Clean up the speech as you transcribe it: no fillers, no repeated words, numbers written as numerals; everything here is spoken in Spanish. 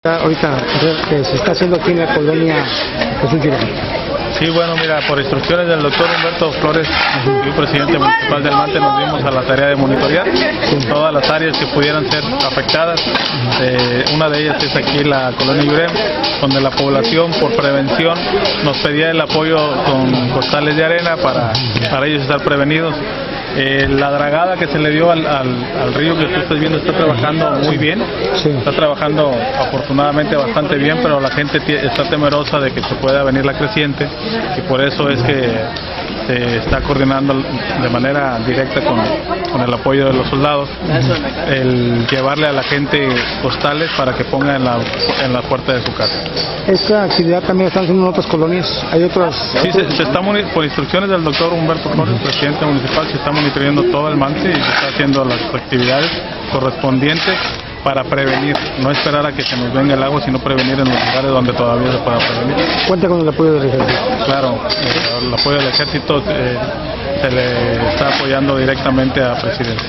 Ahorita que se está haciendo aquí en la colonia Jesús Girón. Sí, bueno, mira, por instrucciones del doctor Humberto Flores, presidente municipal del Mante, nos dimos a la tarea de monitorear todas las áreas que pudieran ser afectadas. Una de ellas es aquí la colonia Yurem, donde la población por prevención nos pedía el apoyo con costales de arena para ellos estar prevenidos. La dragada que se le dio al río que tú estás viendo está trabajando muy bien, está trabajando afortunadamente bastante bien, pero la gente está temerosa de que se pueda venir la creciente y por eso es que se está coordinando de manera directa con el apoyo de los soldados el llevarle a la gente costales para que ponga en la puerta de su casa. ¿Esta actividad también está haciendo en otras colonias? ¿Hay otras? Sí, se está por instrucciones del doctor Humberto Flores, presidente municipal, se está monitoreando todo el Mante y se está haciendo las actividades correspondientes para prevenir, no esperar a que se nos venga el agua, sino prevenir en los lugares donde todavía se pueda prevenir. ¿Cuenta con el apoyo del ejército? Claro, el apoyo del ejército se le está apoyando directamente a presidente.